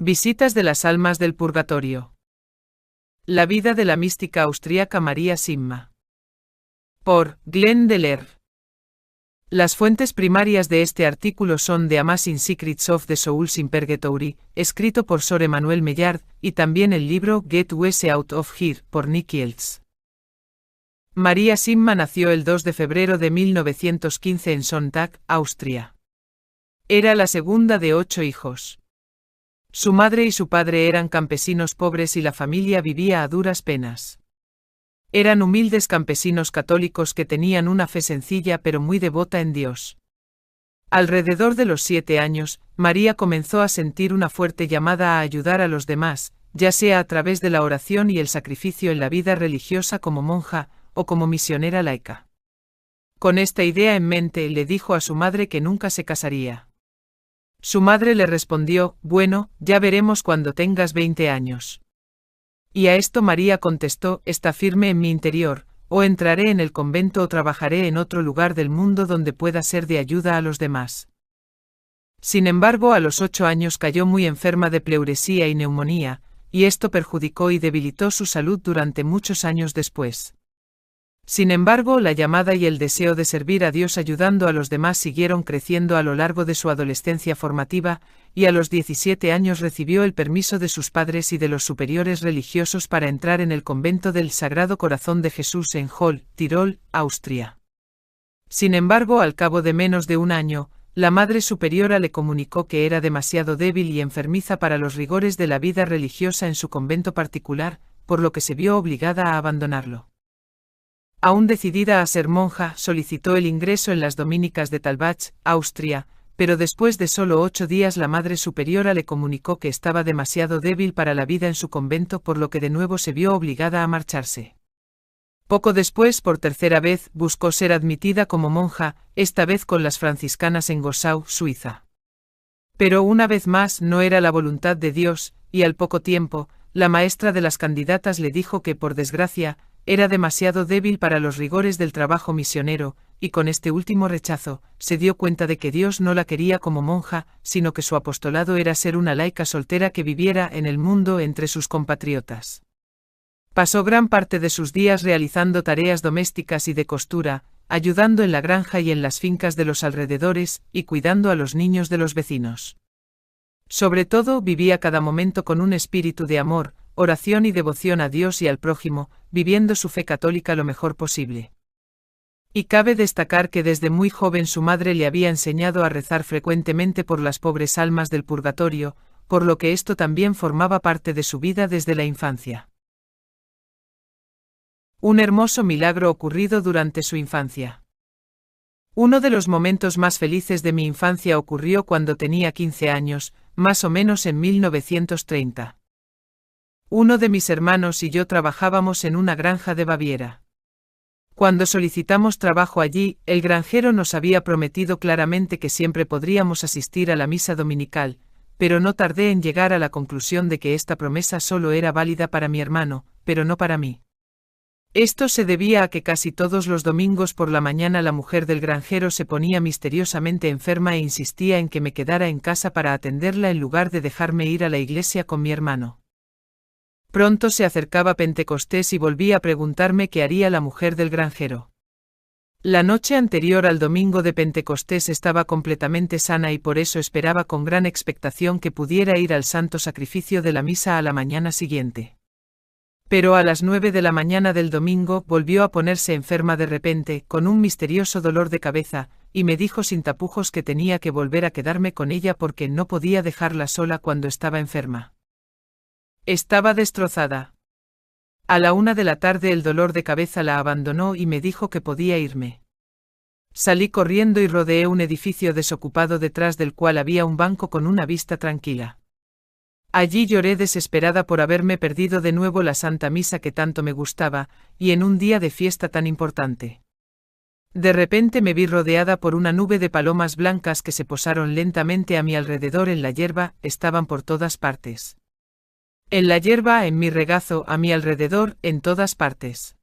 Visitas de las almas del purgatorio. La vida de la mística austríaca María Simma. Por Glenn Delerve. Las fuentes primarias de este artículo son The Amazing Secrets of the Souls in Purgatory, escrito por Sor Emmanuel Maillard, y también el libro Get Wese Out of Here, por Nick Eltz. María Simma nació el 2 de febrero de 1915 en Sonntag, Austria. Era la segunda de 8 hijos. Su madre y su padre eran campesinos pobres y la familia vivía a duras penas. Eran humildes campesinos católicos que tenían una fe sencilla pero muy devota en Dios. Alrededor de los 7 años, María comenzó a sentir una fuerte llamada a ayudar a los demás, ya sea a través de la oración y el sacrificio en la vida religiosa como monja, o como misionera laica. Con esta idea en mente, le dijo a su madre que nunca se casaría. Su madre le respondió: bueno, ya veremos cuando tengas 20 años. Y a esto María contestó: está firme en mi interior, o entraré en el convento o trabajaré en otro lugar del mundo donde pueda ser de ayuda a los demás. Sin embargo, a los 8 años cayó muy enferma de pleuresía y neumonía, y esto perjudicó y debilitó su salud durante muchos años después. Sin embargo, la llamada y el deseo de servir a Dios ayudando a los demás siguieron creciendo a lo largo de su adolescencia formativa, y a los 17 años recibió el permiso de sus padres y de los superiores religiosos para entrar en el convento del Sagrado Corazón de Jesús en Holl, Tirol, Austria. Sin embargo, al cabo de menos de un año, la Madre Superiora le comunicó que era demasiado débil y enfermiza para los rigores de la vida religiosa en su convento particular, por lo que se vio obligada a abandonarlo. Aún decidida a ser monja, solicitó el ingreso en las dominicas de Talbach, Austria, pero después de solo 8 días la Madre Superiora le comunicó que estaba demasiado débil para la vida en su convento, por lo que de nuevo se vio obligada a marcharse. Poco después, por tercera vez, buscó ser admitida como monja, esta vez con las franciscanas en Gossau, Suiza. Pero una vez más no era la voluntad de Dios, y al poco tiempo, la maestra de las candidatas le dijo que, por desgracia, era demasiado débil para los rigores del trabajo misionero, y con este último rechazo, se dio cuenta de que Dios no la quería como monja, sino que su apostolado era ser una laica soltera que viviera en el mundo entre sus compatriotas. Pasó gran parte de sus días realizando tareas domésticas y de costura, ayudando en la granja y en las fincas de los alrededores, y cuidando a los niños de los vecinos. Sobre todo, vivía cada momento con un espíritu de amor, oración y devoción a Dios y al prójimo, viviendo su fe católica lo mejor posible. Y cabe destacar que desde muy joven su madre le había enseñado a rezar frecuentemente por las pobres almas del purgatorio, por lo que esto también formaba parte de su vida desde la infancia. Un hermoso milagro ocurrido durante su infancia. Uno de los momentos más felices de mi infancia ocurrió cuando tenía 15 años, más o menos en 1930. Uno de mis hermanos y yo trabajábamos en una granja de Baviera. Cuando solicitamos trabajo allí, el granjero nos había prometido claramente que siempre podríamos asistir a la misa dominical, pero no tardé en llegar a la conclusión de que esta promesa solo era válida para mi hermano, pero no para mí. Esto se debía a que casi todos los domingos por la mañana la mujer del granjero se ponía misteriosamente enferma e insistía en que me quedara en casa para atenderla en lugar de dejarme ir a la iglesia con mi hermano. Pronto se acercaba Pentecostés y volví a preguntarme qué haría la mujer del granjero. La noche anterior al domingo de Pentecostés estaba completamente sana y por eso esperaba con gran expectación que pudiera ir al santo sacrificio de la misa a la mañana siguiente. Pero a las 9 de la mañana del domingo volvió a ponerse enferma de repente, con un misterioso dolor de cabeza, y me dijo sin tapujos que tenía que volver a quedarme con ella porque no podía dejarla sola cuando estaba enferma. Estaba destrozada. A la 1 de la tarde el dolor de cabeza la abandonó y me dijo que podía irme. Salí corriendo y rodeé un edificio desocupado detrás del cual había un banco con una vista tranquila. Allí lloré desesperada por haberme perdido de nuevo la Santa Misa que tanto me gustaba, y en un día de fiesta tan importante. De repente me vi rodeada por una nube de palomas blancas que se posaron lentamente a mi alrededor en la hierba, estaban por todas partes. En la hierba, en mi regazo, a mi alrededor, en todas partes.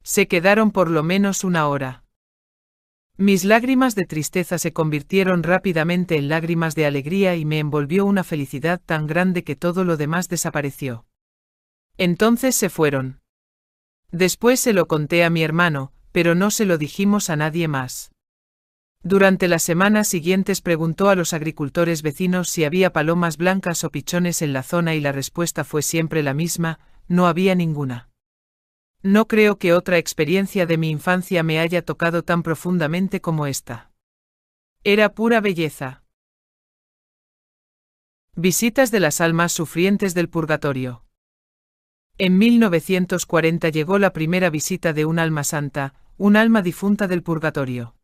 Se quedaron por lo menos 1 hora. Mis lágrimas de tristeza se convirtieron rápidamente en lágrimas de alegría y me envolvió una felicidad tan grande que todo lo demás desapareció. Entonces se fueron. Después se lo conté a mi hermano, pero no se lo dijimos a nadie más. Durante las semanas siguientes preguntó a los agricultores vecinos si había palomas blancas o pichones en la zona y la respuesta fue siempre la misma: no había ninguna. No creo que otra experiencia de mi infancia me haya tocado tan profundamente como esta. Era pura belleza. Visitas de las almas sufrientes del purgatorio. En 1940 llegó la primera visita de un alma santa, un alma difunta del purgatorio.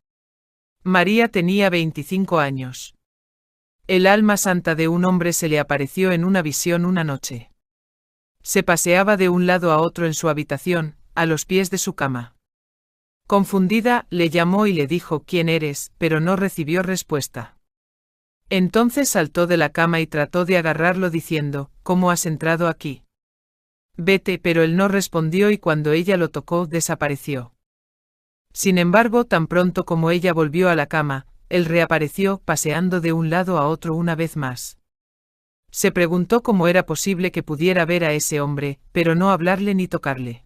María tenía 25 años. El alma santa de un hombre se le apareció en una visión una noche. Se paseaba de un lado a otro en su habitación, a los pies de su cama. Confundida, le llamó y le dijo «¿Quién eres?», pero no recibió respuesta. Entonces saltó de la cama y trató de agarrarlo diciendo «¿Cómo has entrado aquí? Vete», pero él no respondió y cuando ella lo tocó desapareció. Sin embargo, tan pronto como ella volvió a la cama, él reapareció paseando de un lado a otro una vez más. Se preguntó cómo era posible que pudiera ver a ese hombre, pero no hablarle ni tocarle.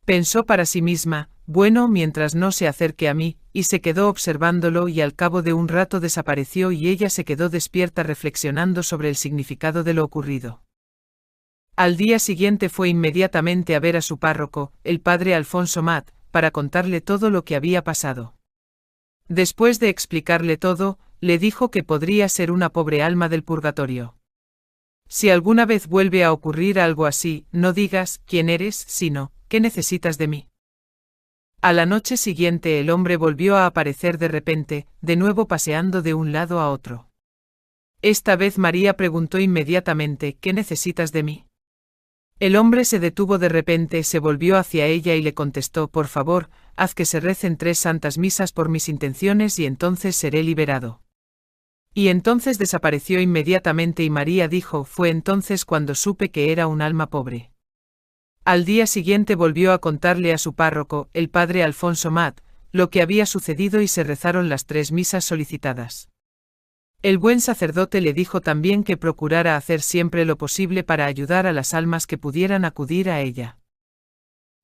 Pensó para sí misma, bueno, mientras no se acerque a mí, y se quedó observándolo y al cabo de un rato desapareció y ella se quedó despierta reflexionando sobre el significado de lo ocurrido. Al día siguiente fue inmediatamente a ver a su párroco, el padre Alfonso Mat, para contarle todo lo que había pasado. Después de explicarle todo, le dijo que podría ser una pobre alma del purgatorio. Si alguna vez vuelve a ocurrir algo así, no digas «¿Quién eres?», sino «¿Qué necesitas de mí?». A la noche siguiente el hombre volvió a aparecer de repente, de nuevo paseando de un lado a otro. Esta vez María preguntó inmediatamente «¿Qué necesitas de mí?». El hombre se detuvo de repente, se volvió hacia ella y le contestó «Por favor, haz que se recen 3 santas misas por mis intenciones y entonces seré liberado». Y entonces desapareció inmediatamente y María dijo «Fue entonces cuando supe que era un alma pobre». Al día siguiente volvió a contarle a su párroco, el padre Alfonso Mat, lo que había sucedido y se rezaron las 3 misas solicitadas. El buen sacerdote le dijo también que procurara hacer siempre lo posible para ayudar a las almas que pudieran acudir a ella.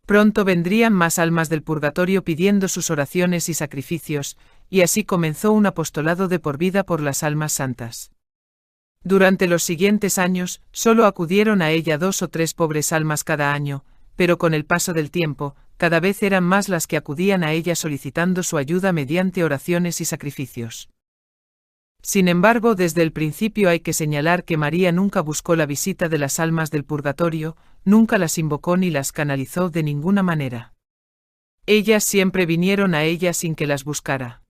Pronto vendrían más almas del purgatorio pidiendo sus oraciones y sacrificios, y así comenzó un apostolado de por vida por las almas santas. Durante los siguientes años, solo acudieron a ella 2 o 3 pobres almas cada año, pero con el paso del tiempo, cada vez eran más las que acudían a ella solicitando su ayuda mediante oraciones y sacrificios. Sin embargo, desde el principio hay que señalar que María nunca buscó la visita de las almas del purgatorio, nunca las invocó ni las canalizó de ninguna manera. Ellas siempre vinieron a ella sin que las buscara.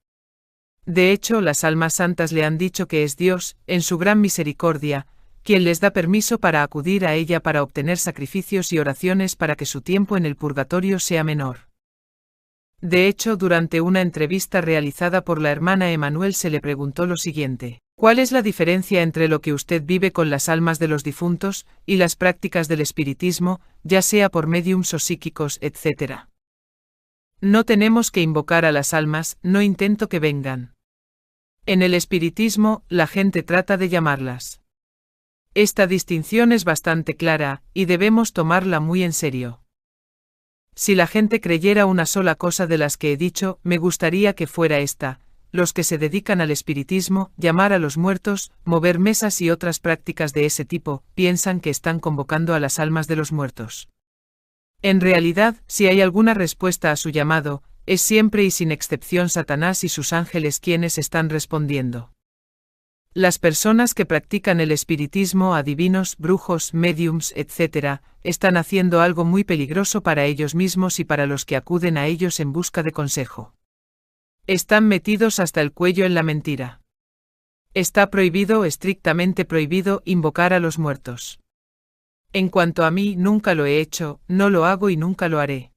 De hecho, las almas santas le han dicho que es Dios, en su gran misericordia, quien les da permiso para acudir a ella para obtener sacrificios y oraciones para que su tiempo en el purgatorio sea menor. De hecho, durante una entrevista realizada por la hermana Emanuel se le preguntó lo siguiente: ¿cuál es la diferencia entre lo que usted vive con las almas de los difuntos y las prácticas del espiritismo, ya sea por médiums o psíquicos, etc.? No tenemos que invocar a las almas, no intento que vengan. En el espiritismo, la gente trata de llamarlas. Esta distinción es bastante clara, y debemos tomarla muy en serio. Si la gente creyera una sola cosa de las que he dicho, me gustaría que fuera esta: los que se dedican al espiritismo, llamar a los muertos, mover mesas y otras prácticas de ese tipo, piensan que están convocando a las almas de los muertos. En realidad, si hay alguna respuesta a su llamado, es siempre y sin excepción Satanás y sus ángeles quienes están respondiendo. Las personas que practican el espiritismo, adivinos, brujos, médiums, etc., están haciendo algo muy peligroso para ellos mismos y para los que acuden a ellos en busca de consejo. Están metidos hasta el cuello en la mentira. Está prohibido, estrictamente prohibido, invocar a los muertos. En cuanto a mí, nunca lo he hecho, no lo hago y nunca lo haré.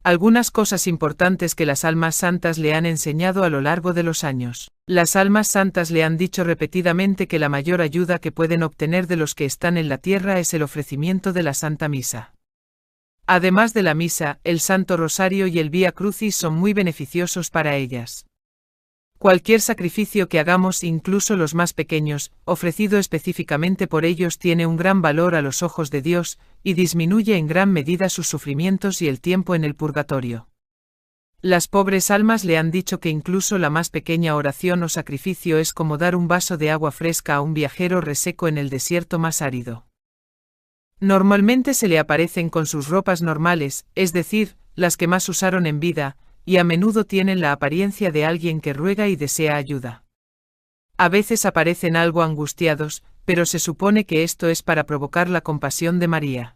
Algunas cosas importantes que las almas santas le han enseñado a lo largo de los años. Las almas santas le han dicho repetidamente que la mayor ayuda que pueden obtener de los que están en la tierra es el ofrecimiento de la Santa Misa. Además de la misa, el Santo Rosario y el Vía Crucis son muy beneficiosos para ellas. Cualquier sacrificio que hagamos, incluso los más pequeños, ofrecido específicamente por ellos, tiene un gran valor a los ojos de Dios, y disminuye en gran medida sus sufrimientos y el tiempo en el purgatorio. Las pobres almas le han dicho que incluso la más pequeña oración o sacrificio es como dar un vaso de agua fresca a un viajero reseco en el desierto más árido. Normalmente se le aparecen con sus ropas normales, es decir, las que más usaron en vida, y a menudo tienen la apariencia de alguien que ruega y desea ayuda. A veces aparecen algo angustiados, pero se supone que esto es para provocar la compasión de María.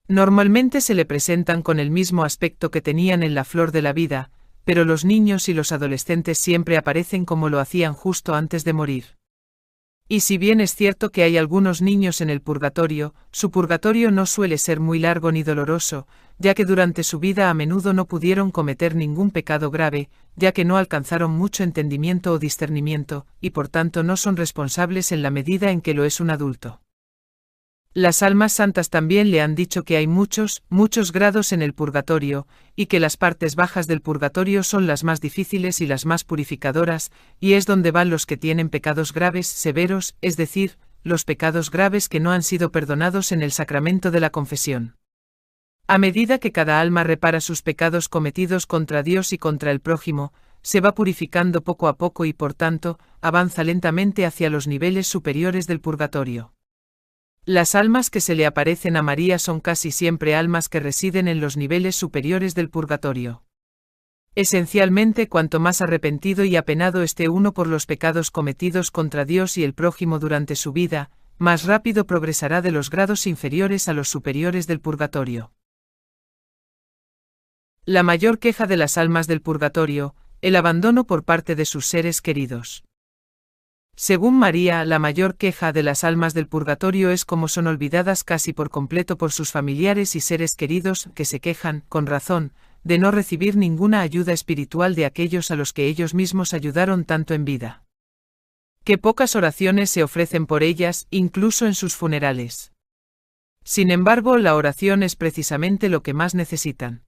Normalmente se le presentan con el mismo aspecto que tenían en la flor de la vida, pero los niños y los adolescentes siempre aparecen como lo hacían justo antes de morir. Y si bien es cierto que hay algunos niños en el purgatorio, su purgatorio no suele ser muy largo ni doloroso, ya que durante su vida a menudo no pudieron cometer ningún pecado grave, ya que no alcanzaron mucho entendimiento o discernimiento, y por tanto no son responsables en la medida en que lo es un adulto. Las almas santas también le han dicho que hay muchos grados en el purgatorio, y que las partes bajas del purgatorio son las más difíciles y las más purificadoras, y es donde van los que tienen pecados graves, severos, es decir, los pecados graves que no han sido perdonados en el sacramento de la confesión. A medida que cada alma repara sus pecados cometidos contra Dios y contra el prójimo, se va purificando poco a poco y por tanto, avanza lentamente hacia los niveles superiores del purgatorio. Las almas que se le aparecen a María son casi siempre almas que residen en los niveles superiores del purgatorio. Esencialmente, cuanto más arrepentido y apenado esté uno por los pecados cometidos contra Dios y el prójimo durante su vida, más rápido progresará de los grados inferiores a los superiores del purgatorio. La mayor queja de las almas del purgatorio, el abandono por parte de sus seres queridos. Según María, la mayor queja de las almas del purgatorio es cómo son olvidadas casi por completo por sus familiares y seres queridos, que se quejan, con razón, de no recibir ninguna ayuda espiritual de aquellos a los que ellos mismos ayudaron tanto en vida. Que pocas oraciones se ofrecen por ellas, incluso en sus funerales. Sin embargo, la oración es precisamente lo que más necesitan.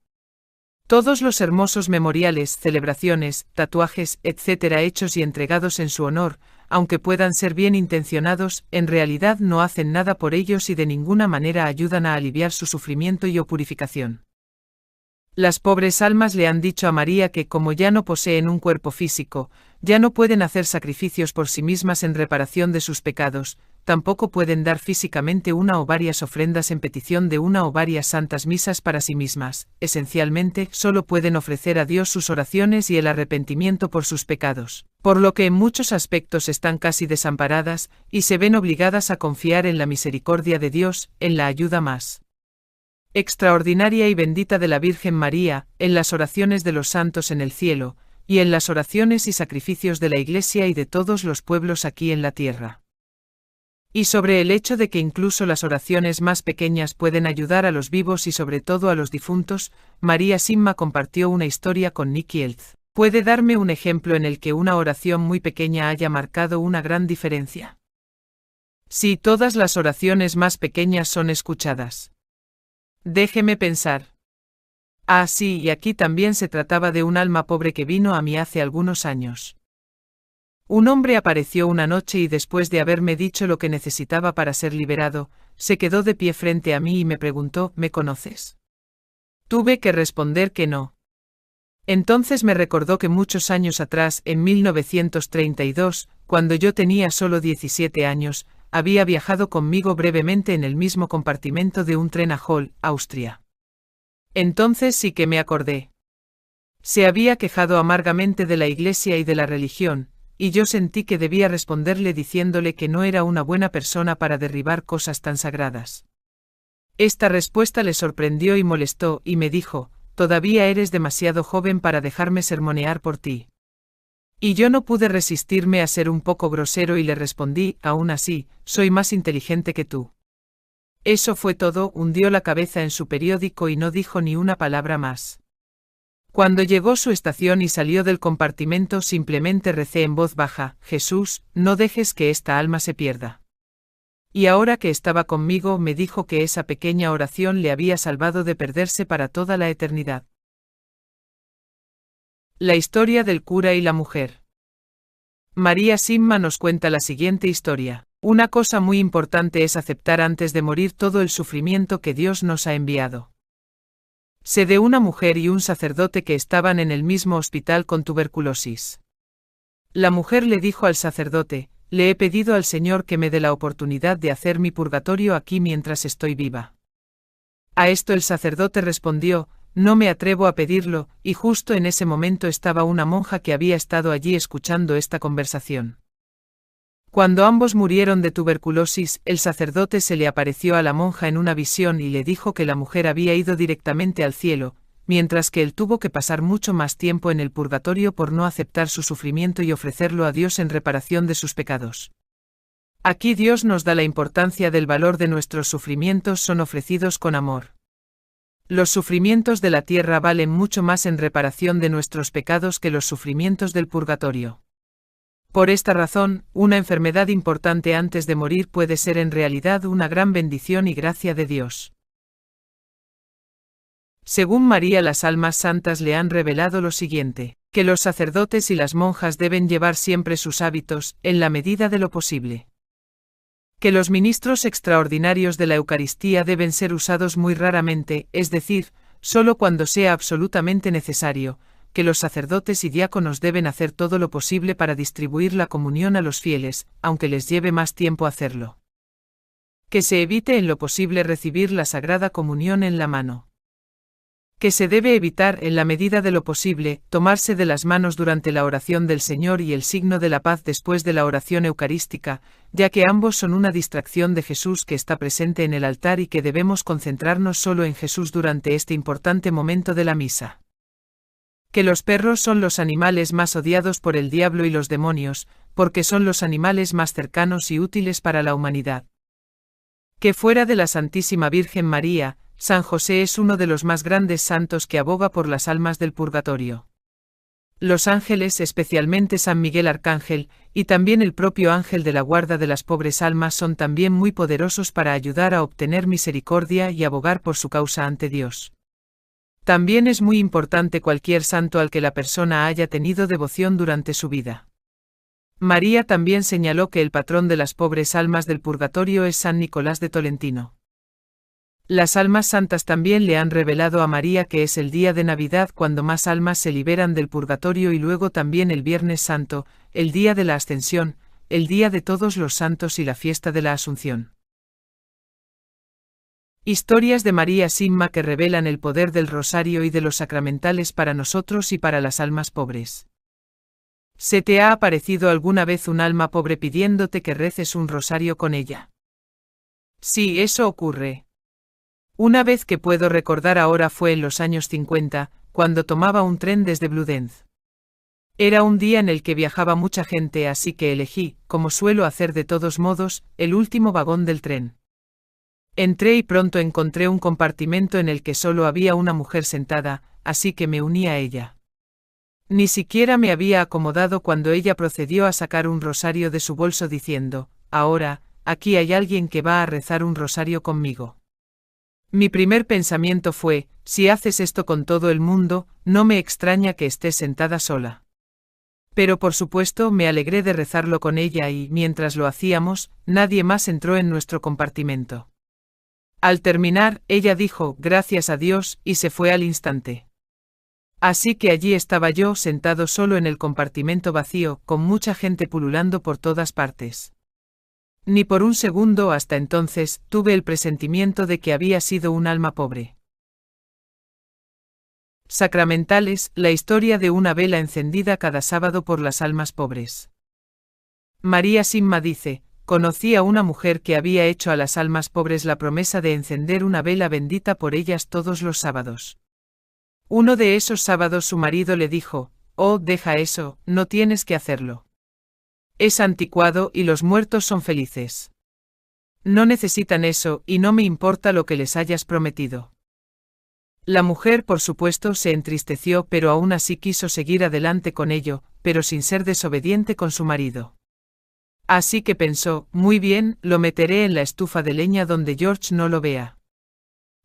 Todos los hermosos memoriales, celebraciones, tatuajes, etc. hechos y entregados en su honor, aunque puedan ser bien intencionados, en realidad no hacen nada por ellos y de ninguna manera ayudan a aliviar su sufrimiento y o purificación. Las pobres almas le han dicho a María que como ya no poseen un cuerpo físico, ya no pueden hacer sacrificios por sí mismas en reparación de sus pecados, tampoco pueden dar físicamente una o varias ofrendas en petición de una o varias santas misas para sí mismas, esencialmente solo pueden ofrecer a Dios sus oraciones y el arrepentimiento por sus pecados, por lo que en muchos aspectos están casi desamparadas, y se ven obligadas a confiar en la misericordia de Dios, en la ayuda más extraordinaria y bendita de la Virgen María, en las oraciones de los santos en el cielo, y en las oraciones y sacrificios de la Iglesia y de todos los pueblos aquí en la tierra. Y sobre el hecho de que incluso las oraciones más pequeñas pueden ayudar a los vivos y sobre todo a los difuntos, María Simma compartió una historia con Nicky Elz. ¿Puede darme un ejemplo en el que una oración muy pequeña haya marcado una gran diferencia? Sí, todas las oraciones más pequeñas son escuchadas. Déjeme pensar. Ah, sí, y aquí también se trataba de un alma pobre que vino a mí hace algunos años. Un hombre apareció una noche y después de haberme dicho lo que necesitaba para ser liberado, se quedó de pie frente a mí y me preguntó, ¿me conoces? Tuve que responder que no. Entonces me recordó que muchos años atrás, en 1932, cuando yo tenía solo 17 años, había viajado conmigo brevemente en el mismo compartimento de un tren a Hall, Austria. Entonces sí que me acordé. Se había quejado amargamente de la Iglesia y de la religión, y yo sentí que debía responderle diciéndole que no era una buena persona para derribar cosas tan sagradas. Esta respuesta le sorprendió y molestó, y me dijo, «Todavía eres demasiado joven para dejarme sermonear por ti». Y yo no pude resistirme a ser un poco grosero y le respondí, aún así, soy más inteligente que tú. Eso fue todo, hundió la cabeza en su periódico y no dijo ni una palabra más. Cuando llegó su estación y salió del compartimento simplemente recé en voz baja, Jesús, no dejes que esta alma se pierda. Y ahora que estaba conmigo me dijo que esa pequeña oración le había salvado de perderse para toda la eternidad. La historia del cura y la mujer. María Simma nos cuenta la siguiente historia. Una cosa muy importante es aceptar antes de morir todo el sufrimiento que Dios nos ha enviado. Sé de una mujer y un sacerdote que estaban en el mismo hospital con tuberculosis. La mujer le dijo al sacerdote: le he pedido al Señor que me dé la oportunidad de hacer mi purgatorio aquí mientras estoy viva. A esto el sacerdote respondió: no me atrevo a pedirlo, y justo en ese momento estaba una monja que había estado allí escuchando esta conversación. Cuando ambos murieron de tuberculosis, el sacerdote se le apareció a la monja en una visión y le dijo que la mujer había ido directamente al cielo, mientras que él tuvo que pasar mucho más tiempo en el purgatorio por no aceptar su sufrimiento y ofrecerlo a Dios en reparación de sus pecados. Aquí Dios nos da la importancia del valor de nuestros sufrimientos son ofrecidos con amor. Los sufrimientos de la tierra valen mucho más en reparación de nuestros pecados que los sufrimientos del purgatorio. Por esta razón, una enfermedad importante antes de morir puede ser en realidad una gran bendición y gracia de Dios. Según María, las almas santas le han revelado lo siguiente: que los sacerdotes y las monjas deben llevar siempre sus hábitos, en la medida de lo posible. Que los ministros extraordinarios de la Eucaristía deben ser usados muy raramente, es decir, solo cuando sea absolutamente necesario, que los sacerdotes y diáconos deben hacer todo lo posible para distribuir la comunión a los fieles, aunque les lleve más tiempo hacerlo. Que se evite en lo posible recibir la Sagrada Comunión en la mano. Que se debe evitar, en la medida de lo posible, tomarse de las manos durante la oración del Señor y el signo de la paz después de la oración eucarística, ya que ambos son una distracción de Jesús que está presente en el altar y que debemos concentrarnos solo en Jesús durante este importante momento de la misa. Que los perros son los animales más odiados por el diablo y los demonios, porque son los animales más cercanos y útiles para la humanidad. Que fuera de la Santísima Virgen María, San José es uno de los más grandes santos que aboga por las almas del purgatorio. Los ángeles, especialmente San Miguel Arcángel, y también el propio ángel de la guarda de las pobres almas son también muy poderosos para ayudar a obtener misericordia y abogar por su causa ante Dios. También es muy importante cualquier santo al que la persona haya tenido devoción durante su vida. María también señaló que el patrón de las pobres almas del purgatorio es San Nicolás de Tolentino. Las almas santas también le han revelado a María que es el día de Navidad cuando más almas se liberan del purgatorio y luego también el Viernes Santo, el día de la Ascensión, el día de todos los santos y la fiesta de la Asunción. Historias de María Simma que revelan el poder del rosario y de los sacramentales para nosotros y para las almas pobres. ¿Se te ha aparecido alguna vez un alma pobre pidiéndote que reces un rosario con ella? Sí, eso ocurre. Una vez que puedo recordar ahora fue en los años 50, cuando tomaba un tren desde Bludenz. Era un día en el que viajaba mucha gente, así que elegí, como suelo hacer de todos modos, el último vagón del tren. Entré y pronto encontré un compartimento en el que solo había una mujer sentada, así que me uní a ella. Ni siquiera me había acomodado cuando ella procedió a sacar un rosario de su bolso diciendo: ahora, aquí hay alguien que va a rezar un rosario conmigo. Mi primer pensamiento fue: si haces esto con todo el mundo, no me extraña que estés sentada sola. Pero por supuesto me alegré de rezarlo con ella y, mientras lo hacíamos, nadie más entró en nuestro compartimento. Al terminar, ella dijo: gracias a Dios, y se fue al instante. Así que allí estaba yo sentado solo en el compartimento vacío, con mucha gente pululando por todas partes. Ni por un segundo hasta entonces tuve el presentimiento de que había sido un alma pobre. Sacramentales, la historia de una vela encendida cada sábado por las almas pobres. María Simma dice: conocí a una mujer que había hecho a las almas pobres la promesa de encender una vela bendita por ellas todos los sábados. Uno de esos sábados su marido le dijo: oh, deja eso, no tienes que hacerlo. Es anticuado y los muertos son felices. No necesitan eso y no me importa lo que les hayas prometido. La mujer, por supuesto, se entristeció, pero aún así quiso seguir adelante con ello, pero sin ser desobediente con su marido. Así que pensó, muy bien, lo meteré en la estufa de leña donde George no lo vea.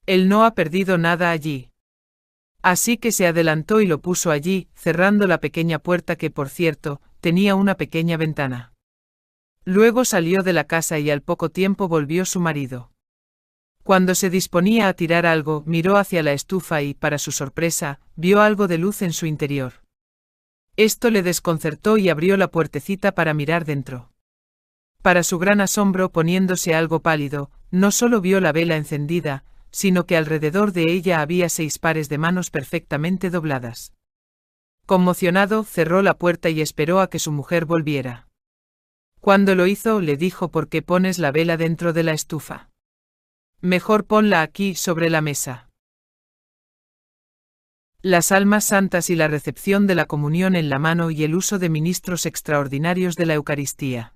Él no ha perdido nada allí. Así que se adelantó y lo puso allí, cerrando la pequeña puerta que, por cierto, tenía una pequeña ventana. Luego salió de la casa y al poco tiempo volvió su marido. Cuando se disponía a tirar algo, miró hacia la estufa y, para su sorpresa, vio algo de luz en su interior. Esto le desconcertó y abrió la puertecita para mirar dentro. Para su gran asombro, poniéndose algo pálido, no solo vio la vela encendida, sino que alrededor de ella había 6 pares de manos perfectamente dobladas. Conmocionado, cerró la puerta y esperó a que su mujer volviera. Cuando lo hizo, le dijo: ¿por qué pones la vela dentro de la estufa? Mejor ponla aquí, sobre la mesa. Las almas santas y la recepción de la comunión en la mano y el uso de ministros extraordinarios de la Eucaristía.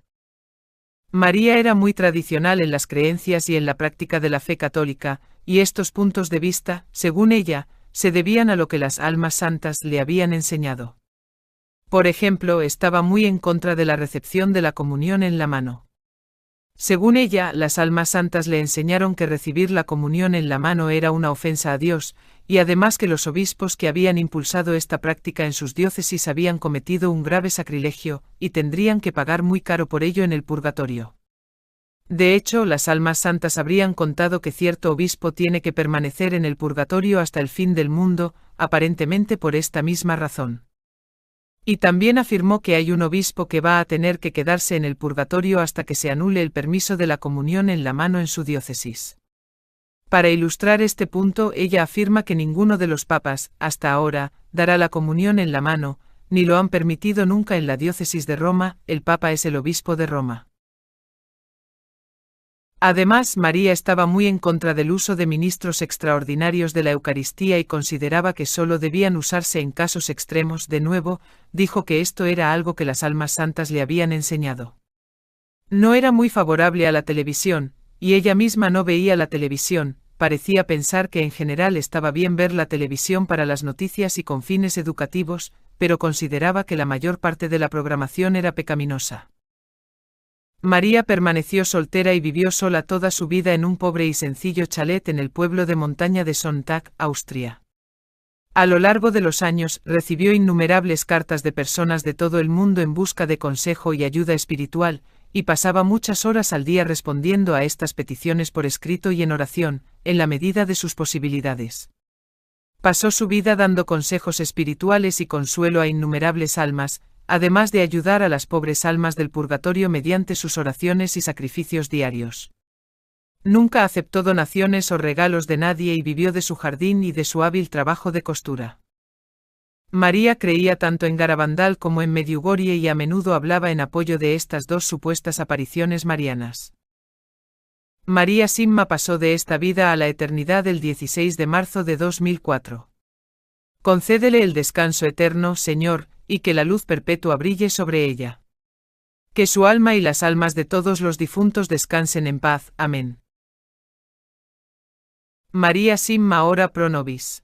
María era muy tradicional en las creencias y en la práctica de la fe católica, y estos puntos de vista, según ella, se debían a lo que las almas santas le habían enseñado. Por ejemplo, estaba muy en contra de la recepción de la comunión en la mano. Según ella, las almas santas le enseñaron que recibir la comunión en la mano era una ofensa a Dios, y además que los obispos que habían impulsado esta práctica en sus diócesis habían cometido un grave sacrilegio, y tendrían que pagar muy caro por ello en el purgatorio. De hecho, las almas santas habrían contado que cierto obispo tiene que permanecer en el purgatorio hasta el fin del mundo, aparentemente por esta misma razón. Y también afirmó que hay un obispo que va a tener que quedarse en el purgatorio hasta que se anule el permiso de la comunión en la mano en su diócesis. Para ilustrar este punto, ella afirma que ninguno de los papas, hasta ahora, dará la comunión en la mano, ni lo han permitido nunca en la diócesis de Roma. El papa es el obispo de Roma. Además, María estaba muy en contra del uso de ministros extraordinarios de la Eucaristía y consideraba que solo debían usarse en casos extremos. De nuevo, dijo que esto era algo que las almas santas le habían enseñado. No era muy favorable a la televisión, y ella misma no veía la televisión. Parecía pensar que en general estaba bien ver la televisión para las noticias y con fines educativos, pero consideraba que la mayor parte de la programación era pecaminosa. María permaneció soltera y vivió sola toda su vida en un pobre y sencillo chalet en el pueblo de montaña de Sonntag, Austria. A lo largo de los años, recibió innumerables cartas de personas de todo el mundo en busca de consejo y ayuda espiritual, y pasaba muchas horas al día respondiendo a estas peticiones por escrito y en oración, en la medida de sus posibilidades. Pasó su vida dando consejos espirituales y consuelo a innumerables almas, además de ayudar a las pobres almas del purgatorio mediante sus oraciones y sacrificios diarios. Nunca aceptó donaciones o regalos de nadie y vivió de su jardín y de su hábil trabajo de costura. María creía tanto en Garabandal como en Medjugorje y a menudo hablaba en apoyo de estas dos supuestas apariciones marianas. María Simma pasó de esta vida a la eternidad el 16 de marzo de 2004. Concédele el descanso eterno, Señor, y que la luz perpetua brille sobre ella. Que su alma y las almas de todos los difuntos descansen en paz. Amén. María Simma ora pro nobis.